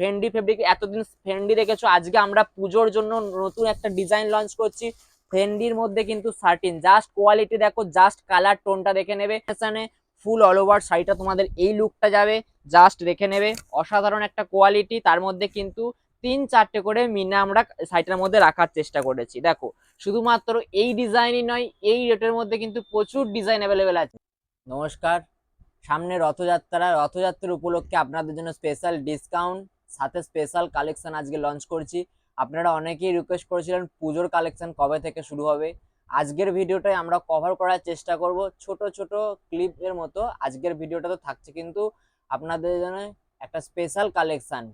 Fendi fabric এতদিন Fendi রেখেছো, আজকে আমরা পুজোর জন্য নতুন একটা ডিজাইন লঞ্চ করছি ফেন্ডির মধ্যে কিন্তু 13। জাস্ট কোয়ালিটি দেখো, জাস্ট কালার টোনটা দেখে নেবে। ফুল অল ওভার শাড়িটা তোমাদের এই লুকটা যাবে, জাস্ট দেখে নেবে। অসাধারণ একটা কোয়ালিটি, তার মধ্যে কিন্তু 3-4টে করে মিনা আমরা শাড়িটার মধ্যে রাখার চেষ্টা করেছি। দেখো শুধুমাত্র এই ডিজাইনই নয়, এই রেটের মধ্যে কিন্তু প্রচুর ডিজাইন অ্যাভেলেবেল আছে। নমস্কার, সামনে রথযাত্রার উপলক্ষে আপনাদের জন্য স্পেশাল ডিসকাউন্ট সাথে স্পেশাল কালেকশন আজকে লঞ্চ করছি। আপনারা অনেকেই রিকোয়েস্ট করেছিলেন পুজোর কালেকশন কবে থেকে শুরু হবে। আজকের ভিডিওটাই আমরা কভার করার চেষ্টা করব ছোট ছোট ক্লিপের মতো। আজকের ভিডিওটা তো থাকছে কিন্তু আপনাদের জন্য একটা স্পেশাল কালেকশন,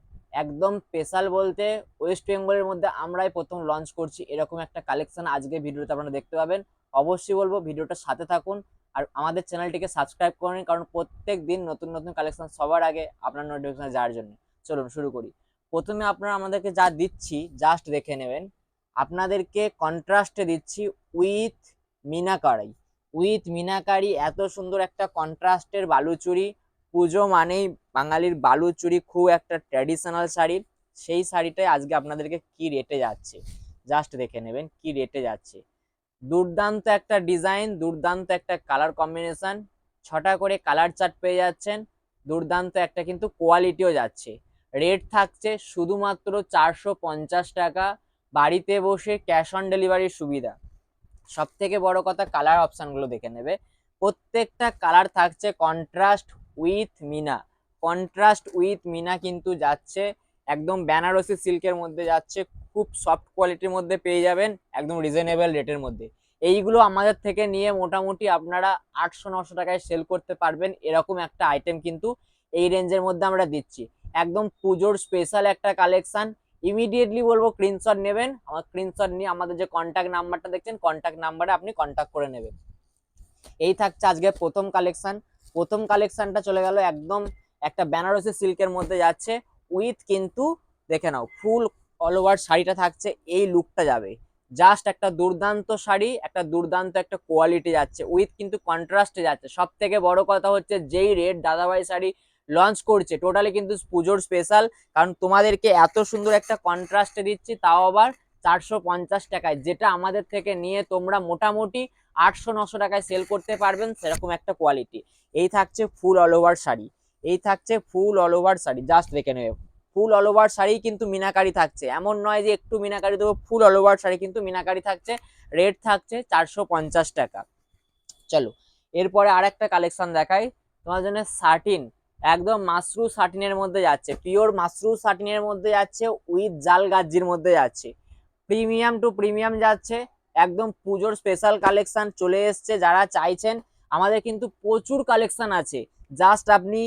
একদম স্পেশাল বলতে ওয়েস্ট বেঙ্গলের মধ্যে আমরাই প্রথম লঞ্চ করছি এরকম একটা কালেকশন আজকের ভিডিওতে আপনারা দেখতে পাবেন। অবশ্যই বলবো ভিডিওটার সাথে থাকুন আর আমাদের চ্যানেলটিকে সাবস্ক্রাইব করেন, কারণ প্রত্যেক দিন নতুন নতুন কালেকশন সবার আগে আপনার নোটিফিকেশন যাওয়ার জন্য। চলুন শুরু করি। প্রথমে আপনারা আমাদেরকে যা দিচ্ছি জাস্ট দেখে নেবেন। আপনাদেরকে কন্ট্রাস্টে দিচ্ছি উইথ মিনাকারি। এত সুন্দর একটা কন্ট্রাস্টের বালুচুরি। পুজো মানেই বাঙালির বালুচুরি খুব একটা ট্র্যাডিশনাল শাড়ি। সেই শাড়িটাই আজকে আপনাদেরকে কি রেটে যাচ্ছে জাস্ট দেখে নেবেন, কি রেটে যাচ্ছে। দুর্দান্ত একটা ডিজাইন, দুর্দান্ত একটা কালার কম্বিনেশন, 6টা করে কালার চার্ট পেয়ে যাচ্ছেন। দুর্দান্ত একটা কিন্তু কোয়ালিটিও যাচ্ছে। রেট থাকছে শুধুমাত্র 450 টাকা। বাড়িতে বসে ক্যাশ অন ডেলিভারির সুবিধা। সব থেকে বড় কথা কালার অপশনগুলো দেখে নেবে। প্রত্যেকটা কালার থাকছে কন্ট্রাস্ট উইথ মিনা কিন্তু যাচ্ছে। একদম বেনারসি সিল্কের মধ্যে যাচ্ছে, খুব সফট কোয়ালিটির মধ্যে পেয়ে যাবেন, একদম রিজনেবল রেটের মধ্যে। এইগুলো আমাদের থেকে নিয়ে মোটামুটি আপনারা 800-900 টাকায় সেল করতে পারবেন। এরকম একটা আইটেম কিন্তু এই রেঞ্জের মধ্যে আমরা দিচ্ছি। একদম পুজোর স্পেশাল একটা কালেকশন। ইমিডিয়েটলি বলবো স্ক্রিনশট নেবেন, আমার স্ক্রিনশট নিয়ে আমাদের যে কন্ট্যাক্ট নাম্বারটা দেখছেন কন্ট্যাক্ট নাম্বারে আপনি কন্ট্যাক্ট করে নেবেন। এই থাকছে আজকে প্রথম কালেকশনটা চলে গেল একদম একটা বেনারসি সিল্কের মধ্যে যাচ্ছে উইথ কিন্তু দেখে নাও ফুল অল ওভার শাড়িটা থাকছে, এই লুকটা যাবে। জাস্ট একটা দুর্দান্ত শাড়ি, একটা দুর্দান্ত একটা কোয়ালিটি যাচ্ছে উইথ কিন্তু কন্ট্রাস্টে যাচ্ছে। সব থেকে বড় কথা হচ্ছে যেই রেট দাদাভাই শাড়ি লঞ্চ করছে টোটালি কিন্তু পুজোর স্পেশাল, কারণ তোমাদেরকে এত সুন্দর একটা কন্ট্রাস্টে দিচ্ছি, তাও আবার 450 টাকায়, যেটা আমাদের থেকে নিয়ে তোমরা মোটামুটি 800-900 টাকায় সেল করতে পারবেন সেরকম একটা কোয়ালিটি। এই থাকছে ফুল অল ওভার শাড়ি, জাস্ট দেখে নেবে। ফুল অল ওভার শাড়ি কিন্তু মিনাকারি থাকছে, এমন নয় যে একটু মিনাকারি দেবো, ফুল অল ওভার শাড়ি কিন্তু মিনাকারি থাকছে। রেট থাকছে 450 টাকা। চলো এরপরে আর একটা কালেকশন দেখাই তোমার জন্য। শার্টিন, একদম মাশরু শার্টিনের মধ্যে যাচ্ছে, পিওর মাশরু শার্টিনের মধ্যে যাচ্ছে উইথ জাল গাজ্জির মধ্যে যাচ্ছে। প্রিমিয়াম টু প্রিমিয়াম যাচ্ছে, একদম পুজোর স্পেশাল কালেকশন চলে এসছে। যারা চাইছেন আমাদের কিন্তু প্রচুর কালেকশন আছে। জাস্ট আপনি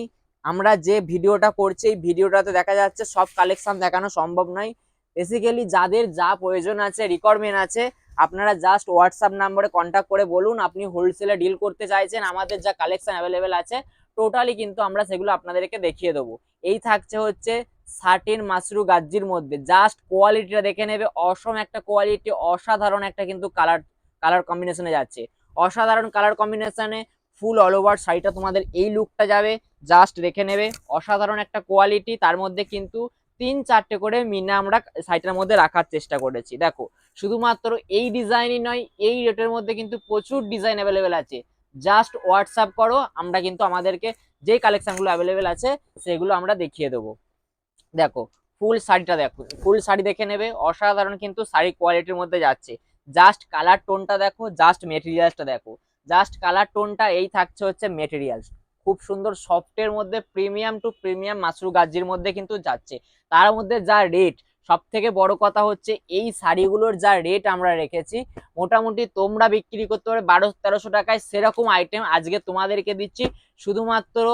আমরা যে ভিডিওটা করছি এই ভিডিওটাতে দেখা যাচ্ছে সব কালেকশন দেখানো সম্ভব নয়। বেসিক্যালি যাদের যা প্রয়োজন আছে, রিকোয়ারমেন্ট আছে, আপনারা জাস্ট হোয়াটসঅ্যাপ নাম্বারে কন্ট্যাক্ট করে বলুন আপনি হোলসেলে ডিল করতে চাইছেন। আমাদের যা কালেকশন অ্যাভেলেবেল আছে টোটালি কিন্তু আমরা সেগুলো আপনাদেরকে দেখিয়ে দেবো। এই থাকছে হচ্ছে 13 মাশরু গাজ্জির মধ্যে, জাস্ট কোয়ালিটিটা দেখে নেবে। অসম একটা কোয়ালিটি, অসাধারণ একটা কিন্তু কালার কম্বিনেশনে যাচ্ছে। অসাধারণ কালার কম্বিনেশনে ফুল অল ওভার শাড়িটা তোমাদের এই লুকটা যাবে, জাস্ট দেখে নেবে। অসাধারণ একটা কোয়ালিটি, তার মধ্যে কিন্তু 3-4টে করে মিনা আমরা শাড়িটার মধ্যে রাখার চেষ্টা করেছি। দেখো শুধুমাত্র এই ডিজাইনই নয়, এই রেটের মধ্যে কিন্তু প্রচুর ডিজাইন অ্যাভেলেবেল আছে। জাস্ট হোয়াটসঅ্যাপ করো, আমরা কিন্তু আমাদেরকে যে কালেকশনগুলো অ্যাভেলেবেল আছে সেগুলো আমরা দেখিয়ে দেবো। দেখো ফুল শাড়ি দেখে নেবে। অসাধারণ কিন্তু শাড়ি কোয়ালিটির মধ্যে যাচ্ছে। জাস্ট কালার টোনটা দেখো, জাস্ট মেটেরিয়ালসটা দেখো। জাস্ট কালার টোনটা এই থাকছে হচ্ছে মেটেরিয়ালস, খুব সুন্দর সফটের মধ্যে প্রিমিয়াম টু প্রিমিয়াম মাশরু গাজ্জির মধ্যে কিন্তু যাচ্ছে। তার মধ্যে যা রেট, সব থেকে বড় কথা হচ্ছে এই শাড়িগুলোর যা রেট আমরা রেখেছি, মোটামুটি তোমরা বিক্রি করতে পারবে 1200-1300 টাকায়। সেরকম আইটেম আজকে তোমাদেরকে দিচ্ছি শুধুমাত্র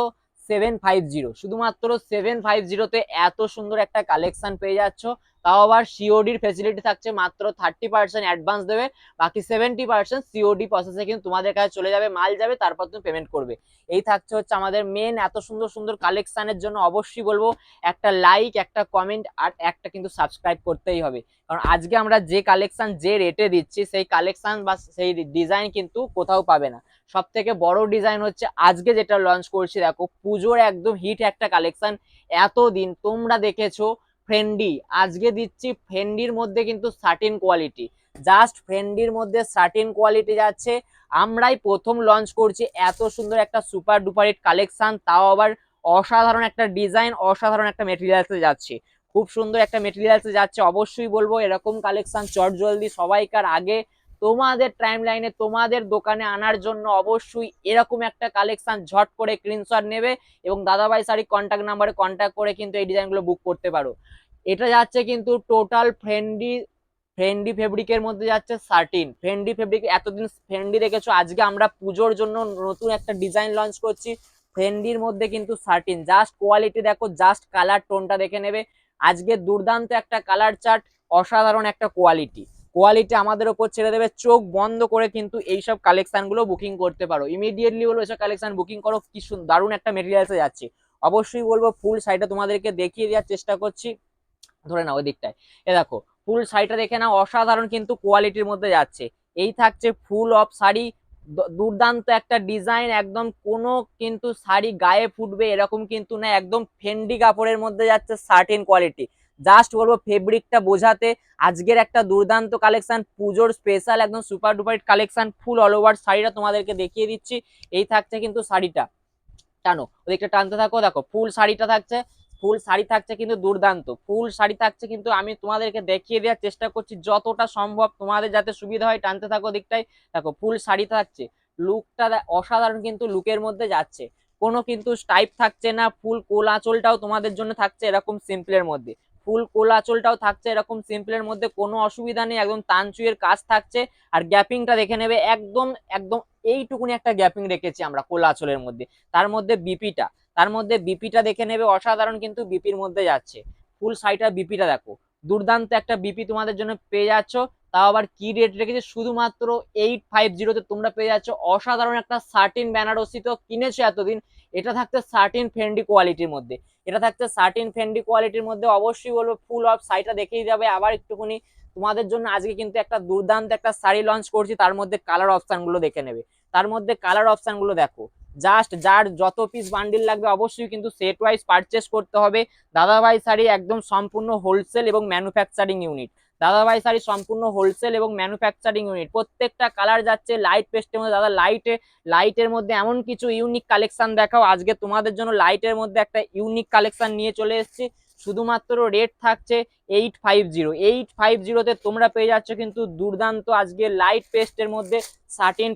750। এত সুন্দর একটা কালেকশন পেয়ে যাচ্ছ, তাও আবার সিওডির ফেসিলিটি থাকছে। মাত্র 30% অ্যাডভান্স দেবে, বাকি 70% সিওডি প্রসেসে কিন্তু তোমাদের কাছে চলে যাবে, মাল যাবে, তারপর তুমি পেমেন্ট করবে। এই থাকছে হচ্ছে আমাদের মেন। এত সুন্দর সুন্দর কালেকশনের জন্য অবশ্যই বলবো একটা লাইক, একটা কমেন্ট আর একটা কিন্তু সাবস্ক্রাইব করতেই হবে, কারণ আজকে আমরা যে কালেকশন যে রেটে দিচ্ছি সেই কালেকশন বা সেই ডিজাইন কিন্তু কোথাও পাবে না। সব থেকে বড় ডিজাইন হচ্ছে আজকে যেটা লঞ্চ করছি, দেখো পুজোর একদম হিট একটা কালেকশন। এতদিন তোমরা দেখেছো ফ্রেন্ডি, আজকে দিচ্ছি ফ্রেন্ডির মধ্যে কিন্তু সার্টিন কোয়ালিটি, জাস্ট ফ্রেন্ডির মধ্যে সার্টিন কোয়ালিটি যাচ্ছে। আমরাই প্রথম লঞ্চ করছি এত সুন্দর একটা সুপার ডুপার হিট কালেকশন, তাও আবার অসাধারণ একটা ডিজাইন, অসাধারণ একটা মেটেরিয়ালসে যাচ্ছে, খুব সুন্দর একটা মেটেরিয়ালসে যাচ্ছে। অবশ্যই বলবো এরকম কালেকশন চট জলদি সবাইকার আগে তোমাদের টাইম লাইনে তোমাদের দোকানে আনার জন্য অবশ্যই এরকম একটা কালেকশন ঝট করে স্ক্রিনশট নেবে এবং দাদাভাই শাড়ি কন্ট্যাক্ট নাম্বারে কন্ট্যাক্ট করে কিন্তু এই ডিজাইনগুলো বুক করতে পারো। এটা যাচ্ছে কিন্তু টোটাল ফ্রেন্ডি, ফ্রেন্ডি ফেব্রিকের মধ্যে যাচ্ছে সার্টিন। ফ্রেন্ডি ফেব্রিক এতদিন ফ্রেন্ডি দেখেছো, আজকে আমরা পুজোর জন্য নতুন একটা ডিজাইন লঞ্চ করছি ফ্রেন্ডির মধ্যে কিন্তু সার্টিন। জাস্ট কোয়ালিটি দেখো, জাস্ট কালার টোনটা দেখে নেবে। আজকে দুর্দান্ত একটা কালার চার্ট, অসাধারণ একটা কোয়ালিটি, কোয়ালিটি আমাদের ওপর ছেড়ে দেবে, চোখ বন্ধ করে কিন্তু এইসব কালেকশন গুলো বুকিং করতে পারো, ইমিডিয়েটলি বলবো এসব কালেকশন বুকিং করো, কি দারুণ একটা মেটেরিয়ালসে যাচ্ছে। অবশ্যই বলবো ফুল শাড়িটা তোমাদেরকে দেখিয়ে দেওয়ার চেষ্টা করছি, ধরে নাও ওই দিকটায়, এ দেখো ফুল শাড়িটা দেখে নাও, অসাধারণ কিন্তু কোয়ালিটির মধ্যে যাচ্ছে। এই থাকছে ফুল অফ শাড়ি, দুর্দান্ত একটা ডিজাইন, একদম কোনো কিন্তু শাড়ি গায়ে ফুটবে এরকম কিন্তু না, একদম ফেন্ডি কাপড়ের মধ্যে যাচ্ছে সার্টিন কোয়ালিটি। জাস্ট বলবো ফেব্রিকটা বোঝাতে, আজকের একটা দুর্দান্ত কালেকশন, পুজোর স্পেশাল একদম সুপার ডুপার কালেকশন, ফুল অল ওভার শাড়িটা তোমাদেরকে দেখিয়ে দিচ্ছি। এই থাকছে কিন্তু শাড়িটা, টানো ওদিকটা টানতে থাকো, দেখো ফুল শাড়িটা থাকছে, ফুল শাড়ি থাকছে কিন্তু দুর্দান্ত, ফুল শাড়ি থাকছে কিন্তু আমি তোমাদেরকে দেখিয়ে দেওয়ার চেষ্টা করছি যতটা সম্ভব তোমাদের যাতে সুবিধা হয়, টানতে থাকো দিকটাই, দেখো ফুল শাড়ি থাকছে, লুকটা অসাধারণ কিন্তু লুকের মধ্যে যাচ্ছে, কোনো কিন্তু স্টাইপ থাকছে না, ফুল কোল আঁচলটাও তোমাদের জন্য থাকছে এরকম সিম্পলের মধ্যে, ফুল কোল আঁচলটাও থাকছে এরকম সিম্পলের মধ্যে, কোনো অসুবিধা নেই, একদম তানচুয়ের কাজ থাকছে। আর গ্যাপিংটা দেখে নেবে, একদম একদম এইটুকুনি একটা গ্যাপিং রেখেছি আমরা কোলা আঁচলের মধ্যে, তার মধ্যে বিপিটা, তার মধ্যে বিপিটা দেখে নেবে, অসাধারণ কিন্তু বিপির মধ্যে যাচ্ছে। ফুল শাড়িটার বিপিটা দেখো, দুর্দান্ত একটা বিপি তোমাদের জন্য পেয়ে যাচ্ছ, তাও আবার কি রেট রেখেছে, শুধুমাত্র 850-তে তোমরা পেয়ে যাচ্ছ অসাধারণ একটা সার্টিন বেনারসি। তো কিনেছো এতদিন, এটা থাকছে সার্টিন ফ্রেন্ডি কোয়ালিটির মধ্যে, এটা থাকছে সার্টিন ফ্রেন্ডি কোয়ালিটির মধ্যে। অবশ্যই বলবো ফুল অফ শাড়িটা দেখেই যাবে। আবার একটুখানি তোমাদের জন্য আজকে কিন্তু একটা দুর্দান্ত একটা শাড়ি লঞ্চ করছি, তার মধ্যে কালার অপশন গুলো দেখে নেবে, তার মধ্যে কালার অপশন গুলো দেখো, জাস্ট যার যত পিস বান্ডিল লাগবে অবশ্যই কিন্তু সেট ওয়াইজ পারচেস করতে হবে। দাদাভাই শাড়ি একদম সম্পূর্ণ হোলসেল এবং ম্যানুফ্যাকচারিং ইউনিট, দাদাভাই শাড়ি সম্পূর্ণ হোলসেল এবং ম্যানুফ্যাকচারিং ইউনিট, প্রত্যেকটা কালার যাচ্ছে লাইট পেস্টের মধ্যে। দাদা লাইটের মধ্যে এমন কিছু ইউনিক কালেকশন দেখাও, আজকে তোমাদের জন্য লাইটের মধ্যে একটা ইউনিক কালেকশন নিয়ে চলে এসেছি। শুধুমাত্র রেট থাকছে 850, তোমরা পেয়ে যাচ্ছ কিন্তু দুর্দান্ত আজকে লাইট পেস্টের মধ্যে সার্টিন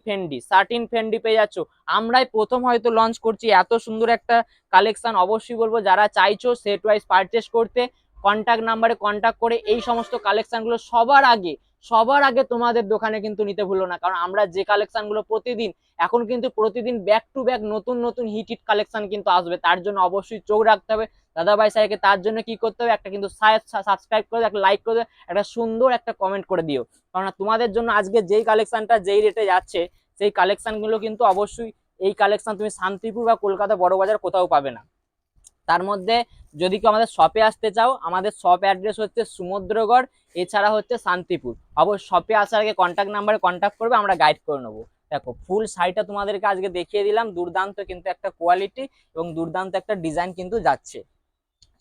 ফেন্ডি পেয়ে যাচ্ছ। আমরাই প্রথম হয়তো লঞ্চ করছি এত সুন্দর একটা কালেকশন। অবশ্যই বলবো যারা চাইছো সেট ওয়াইজ পারচেস করতে, কন্ট্যাক্ট নাম্বারে কন্ট্যাক্ট করে এই সমস্ত কালেকশনগুলো সবার আগে তোমাদের দোকানে কিন্তু নিতে ভুলো না, কারণ আমরা যে কালেকশনগুলো প্রতিদিন, এখন কিন্তু প্রতিদিন ব্যাক টু ব্যাক নতুন নতুন হিট কালেকশন কিন্তু আসবে, তার জন্য অবশ্যই চোখ রাখতে হবে দাদাভাই স্যারকে। তার জন্য কি করতে হবে, একটা কিন্তু সাবস্ক্রাইব করে একটা লাইক করে একটা সুন্দর একটা কমেন্ট করে দিও, কারণ তোমাদের জন্য আজকে যেই কালেকশনটা যেই রেটে যাচ্ছে সেই কালেকশনগুলো কিন্তু অবশ্যই এই কালেকশন তুমি শান্তিপুর বা কলকাতা বড় বাজার কোথাও পাবে না। তার মধ্যে যদি কেউ আমাদের শপে আসতে চাও, আমাদের শপ অ্যাড্রেস হচ্ছে সমুদ্রগড়, এছাড়া হচ্ছে শান্তিপুর। অবশ্যই শপে আসার আগে কন্ট্যাক্ট নাম্বারে কন্ট্যাক্ট করবে, আমরা গাইড করে নেবো। দেখো ফুল শাড়িটা তোমাদেরকে আজকে দেখিয়ে দিলাম, দুর্দান্ত কিন্তু একটা কোয়ালিটি এবং দুর্দান্ত একটা ডিজাইন কিন্তু যাচ্ছে।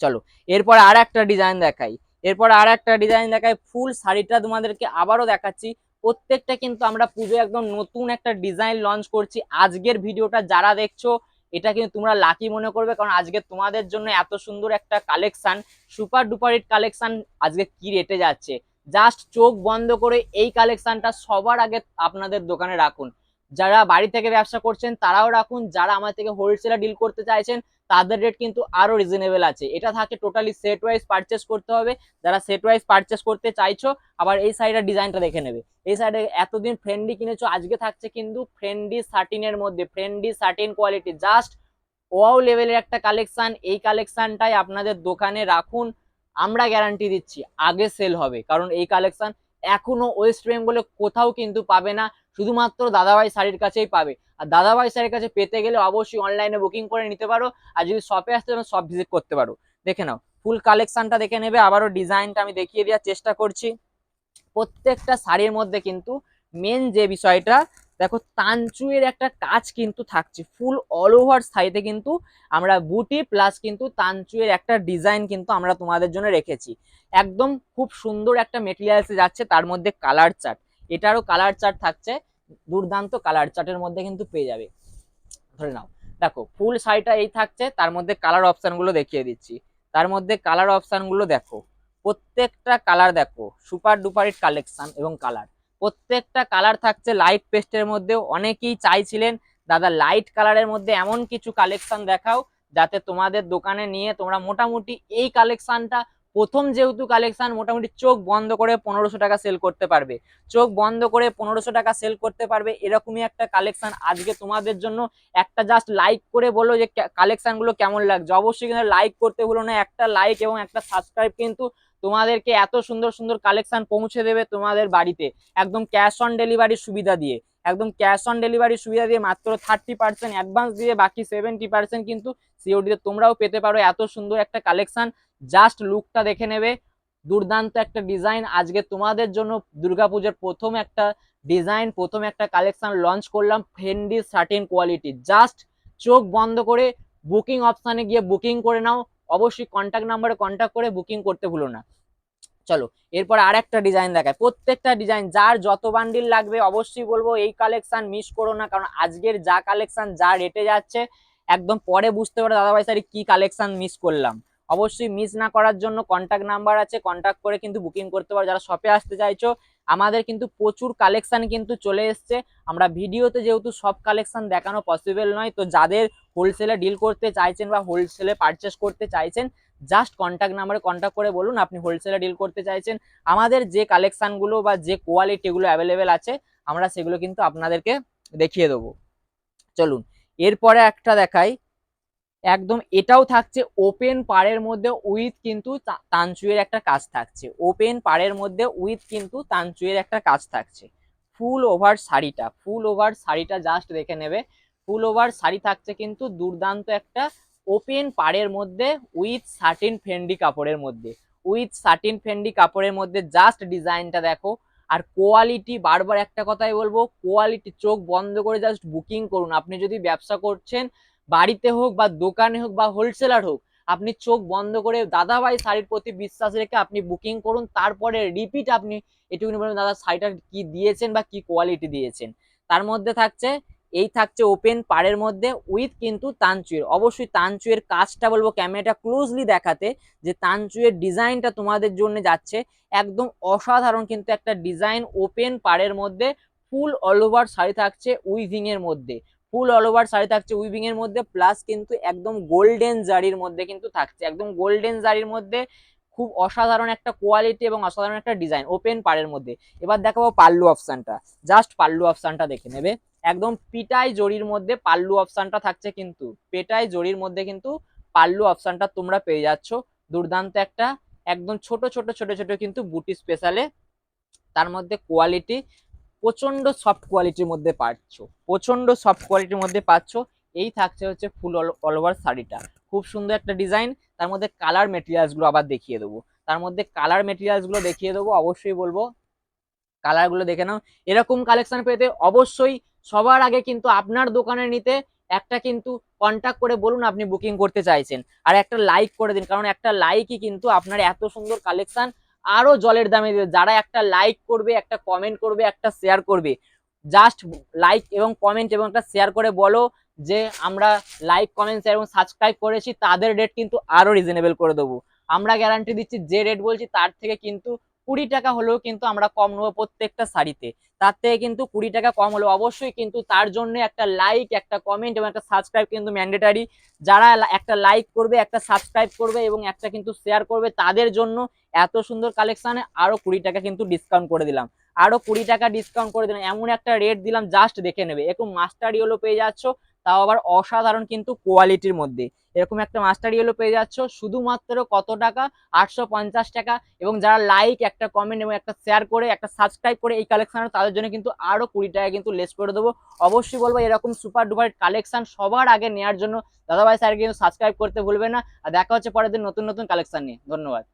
চলো এরপর আর একটা ডিজাইন দেখাই, ফুল শাড়িটা তোমাদেরকে আবারও দেখাচ্ছি। প্রত্যেকটা কিন্তু আমরা পুজো একদম নতুন একটা ডিজাইন লঞ্চ করছি। আজকের ভিডিওটা যারা দেখছো এটা কিন্তু তোমরা লাকি মনে করবে, কারণ আজকে তোমাদের জন্য এত সুন্দর একটা collection, super duper hit collection আজকে কি রেটে যাচ্ছে, জাস্ট চোখ বন্ধ করে এই কালেকশনটা সবার আগে আপনাদের দোকানে রাখুন। যারা বাড়ি থেকে ব্যবসা করছেন তারাও রাখুন, যারা আমার থেকে হোলসেলার ডিল করতে চাইছেন তাদের রেট কিন্তু আরো রিজনেবল আছে। এটা থাকে টোটালি সেট ওয়াইজ পারচেস করতে হবে, যারা সেট ওয়াইজ পারচেস করতে চাইছো। আবার এই সাইডের ডিজাইনটা দেখে নেবে, এই সাইডে এতদিন ফ্রেন্ডি কিনেছো, আজকে থাকছে কিন্তু ফ্রেন্ডি সার্টিনের মধ্যে, ফ্রেন্ডি সার্টিন কোয়ালিটি, জাস্ট ওয়াও লেভেলের একটা কালেকশন। এই কালেকশনটাই আপনাদের দোকানে রাখুন, আমরা গ্যারান্টি দিচ্ছি আগে সেল হবে, কারণ এই কালেকশন এখনো ওয়েস্ট বেঙ্গলে কোথাও কিন্তু পাবে না, শুধুমাত্র দাদাভাই শাড়ির কাছেই পাবে। আর দাদাভাই শাড়ির কাছে পেতে গেলে অবশ্যই অনলাইনে বুকিং করে নিতে পারো, আর যদি শপে আসতে চাও শপ ভিজিট করতে পারো। দেখে নাও ফুল কালেকশনটা দেখে নেবে, আবারও ডিজাইনটা আমি দেখিয়ে দেওয়ার চেষ্টা করছি। প্রত্যেকটা শাড়ির মধ্যে কিন্তু মেন যে বিষয়টা দেখো তানচুয়ের একটা কাজ কিন্তু থাকছে ফুল অল ওভার সাইডে, কিন্তু আমরা বুটি প্লাস কিন্তু তানচুয়ের একটা ডিজাইন কিন্তু আমরা তোমাদের জন্য রেখেছি। একদম খুব সুন্দর একটা মেটেরিয়ালসে যাচ্ছে, তার মধ্যে কালার চার্ট, এটারও কালার চার্ট থাকছে, দুর্দান্ত কালার চার্টের মধ্যে কিন্তু পেয়ে যাবে। ধরে নাও, দেখো ফুল শাড়িটা এই থাকছে, তার মধ্যে কালার অপশন গুলো দেখিয়ে দিচ্ছি। তার মধ্যে কালার অপশন গুলো দেখো, প্রত্যেকটা কালার দেখো সুপার ডুপার হিট কালেকশন এবং কালার, প্রত্যেকটা কালার থাকছে লাইট পেস্টের মধ্যে। অনেকেই চাইছিলেন দাদা লাইট কালারের মধ্যে এমন কিছু কালেকশন দেখাও যাতে তোমাদের দোকানে নিয়ে তোমরা মোটামুটি এই কালেকশনটা, প্রথম যেহেতু কালেকশন, মোটামুটি চোখ বন্ধ করে 1500 টাকা সেল করতে পারবে, চোখ বন্ধ করে 1500 টাকা সেল করতে পারবে, এরকমই একটা কালেকশন আজকে তোমাদের জন্য। একটা জাস্ট লাইক করে বলো যে কালেকশন গুলো কেমন লাগছে, অবশ্যই কিন্তু লাইক করতে ভুলো না। একটা লাইক এবং একটা সাবস্ক্রাইব কিন্তু তোমাদেরকে এত সুন্দর সুন্দর কালেকশন পৌঁছে দেবে তোমাদের বাড়িতে, একদম ক্যাশ অন ডেলিভারির সুবিধা দিয়ে, একদম ক্যাশ অন ডেলিভারির সুবিধা দিয়ে, মাত্র 30% অ্যাডভান্স দিয়ে বাকি 70% কিন্তু সিওডিতে তোমরাও পেতে পারো এত সুন্দর একটা কালেকশন। জাস্ট লুকটা দেখে নেবে, দুর্দান্ত একটা ডিজাইন আজকে তোমাদের জন্য দুর্গাপূজার প্রথম একটা ডিজাইন, প্রথম একটা কালেকশন লঞ্চ করলাম, ফেন্ডি সার্টিন কোয়ালিটি। জাস্ট চোখ বন্ধ করে বুকিং অপশানে গিয়ে বুকিং করে নাও, অবশ্যই কন্ট্যাক্ট নাম্বারে কন্ট্যাক্ট করে বুকিং করতে ভুলো না। চলো এরপর আর একটা ডিজাইন দেখায়, প্রত্যেকটা ডিজাইন যার যত বান্ডিল লাগবে অবশ্যই বলবো এই কালেকশন মিস করো না, কারণ আজকের যা কালেকশন যা রেটে যাচ্ছে একদম পরে বুঝতে পারো দাদাভাই স্যার কি কালেকশন মিস করলাম। অবশ্যই মিস না করার জন্য কন্ট্যাক্ট নাম্বার আছে, কন্ট্যাক্ট করে কিন্তু বুকিং করতে পারো। যারা শপে আসতে চাইছো, আমাদের কিন্তু প্রচুর কালেকশন কিন্তু চলে এসছে, আমরা ভিডিওতে যেহেতু সব কালেকশন দেখানো পসিবল নয়, তো যাদের হোলসেলে ডিল করতে চাইছেন বা হোলসেলে পারচেস করতে চাইছেন, জাস্ট কন্ট্যাক্ট নাম্বারে কন্ট্যাক্ট করে বলুন আপনি হোলসেলে ডিল করতে চাইছেন। আমাদের যে কালেকশনগুলো বা যে কোয়ালিটিগুলো অ্যাভেলেবেল আছে আমরা সেগুলো কিন্তু আপনাদেরকে দেখিয়ে দেবো। চলুন এরপরে একটা দেখাই, একদম এটাও থাকছে ওপেন পাড়ের মধ্যে উইথ কিন্তু তানচুয়ের একটা কাজ থাকছে, ওপেন পাড়ের মধ্যে উইথ কিন্তু তানচুয়ের একটা কাজ থাকছে। ফুল ওভার শাড়িটা, ফুল ওভার শাড়িটা জাস্ট দেখে নেবে, ফুল ওভার শাড়ি থাকছে কিন্তু দুর্দান্ত একটা ওপেন পাড়ের মধ্যে উইথ সাটিন ফেন্ডি কাপড়ের মধ্যে, উইথ সাটিন ফেন্ডি কাপড়ের মধ্যে। জাস্ট ডিজাইনটা দেখো, আর কোয়ালিটি বারবার একটা কথাই বলবো, কোয়ালিটি চোখ বন্ধ করে জাস্ট বুকিং করুন। আপনি যদি ব্যবসা করছেন, বাড়িতে হোক বা দোকানে হোক বা হোলসেলার হোক, আপনি চোখ বন্ধ করে দাদাভাই শাড়ির প্রতি বিশ্বাস রেখে আপনি বুকিং করুন, তারপরে রিপিট আপনি এটুকুনি বলুন দাদা শাড়িটা কি দিয়েছেন বা কি কোয়ালিটি দিয়েছেন। তার মধ্যে থাকছে এই থাকছে ওপেন পাড়ের মধ্যে উইথ কিন্তু তানচুয়ের, অবশ্যই তানচুয়ের কাজটা বলবো ক্যামেরাটা ক্লোজলি দেখাতে, যে তানচুয়ের ডিজাইনটা তোমাদের জন্য যাচ্ছে একদম অসাধারণ কিন্তু একটা ডিজাইন, ওপেন পাড়ের মধ্যে ফুল অল ওভার শাড়ি থাকছে উইভিং এর মধ্যে, ফুল অল ওভার শাড়ি থাকছে উইভিং এর মধ্যে, প্লাস কিন্তু একদম গোল্ডেন জারির মধ্যে কিন্তু থাকছে, একদম গোল্ডেন জারির মধ্যে খুব অসাধারণ একটা কোয়ালিটি এবং অসাধারণ একটা ডিজাইন ওপেন পাড়ের মধ্যে। এবার দেখাবো পাল্লু অপশনটা, জাস্ট পাল্লু অপশনটা দেখে নেবে, একদম পিটাই জরির মধ্যে পাল্লু অপশনটা থাকছে, কিন্তু পেটাই জরির মধ্যে কিন্তু পাল্লু অপশনটা তোমরা পেয়ে যাচ্ছ, দুর্দান্ত একটা একদম ছোট ছোট ছোট ছোট কিন্তু বুটি স্পেশালে, তার মধ্যে কোয়ালিটি প্রচন্ড সফট কোয়ালিটির মধ্যে পাচ্ছ, প্রচন্ড সফট কোয়ালিটির মধ্যে পাচ্ছ। এই থাকছে হচ্ছে ফুল অল ওভার শাড়িটা, খুব সুন্দর একটা ডিজাইন। তার মধ্যে কালার মেটেরিয়ালস গুলো আবার দেখিয়ে দেবো, তার মধ্যে কালার মেটেরিয়ালস গুলো দেখিয়ে দেবো, অবশ্যই বলবো কালার গুলো দেখে নাও। এরকম কালেকশন পেতে অবশ্যই সবার আগে কিন্তু আপনার দোকানে নিতে একটা কিন্তু কন্ট্যাক্ট করে বলুন আপনি বুকিং করতে চাইছেন, আর একটা লাইক করে দিন, কারণ একটা লাইকই কিন্তু আপনার এত সুন্দর কালেকশন আরো জলের দামে দেবে। যারা একটা লাইক করবে, একটা কমেন্ট করবে, একটা শেয়ার করবে, জাস্ট লাইক এবং কমেন্ট এবং একটা শেয়ার করে বলো যে আমরা লাইক কমেন্ট এবং সাবস্ক্রাইব করেছি, তাদের রেট কিন্তু আরো রিজনেবল করে দেবো। আমরা গ্যারান্টি দিচ্ছি যে রেট বলছি তার থেকে কিন্তু 20 টাকা হলেও কিন্তু আমরা কম নেবো প্রত্যেকটা শাড়িতে, তার থেকে কিন্তু 20 টাকা কম হলো। অবশ্যই কিন্তু তার জন্য একটা লাইক, একটা কমেন্ট এবং একটা সাবস্ক্রাইব কিন্তু ম্যান্ডেটারি। যারা একটা লাইক করবে, একটা সাবস্ক্রাইব করবে এবং একটা কিন্তু শেয়ার করবে, তাদের জন্য এত সুন্দর কালেকশনে আরো 20 টাকা কিন্তু ডিসকাউন্ট করে দিলাম, আরো 20 টাকা ডিসকাউন্ট করে দিলাম, এমন একটা রেট দিলাম জাস্ট দেখে নেবে। এরকম মাস্টার ইয়েলো পেয়ে যাচ্ছ, তাও আবার অসাধারণ কিন্তু কোয়ালিটির মধ্যে। এরকম একটা মাস্টার ইয়েলো পেয়ে যাচ্ছ শুধুমাত্র কত টাকা, 850 টাকা। এবং যারা লাইক, একটা কমেন্ট এবং একটা শেয়ার করে, একটা সাবস্ক্রাইব করে এই কালেকশন, তাদের জন্য কিন্তু আরো 20 টাকা কিন্তু লেস করে দেবো। অবশ্যই বলবো এরকম সুপার ডুপার কালেকশন সবার আগে নেওয়ার জন্য দাদাভাই স্যার কিন্তু সাবস্ক্রাইব করতে ভুলবে না। আর দেখা হচ্ছে পরের দিন নতুন নতুন কালেকশন নিয়ে। ধন্যবাদ।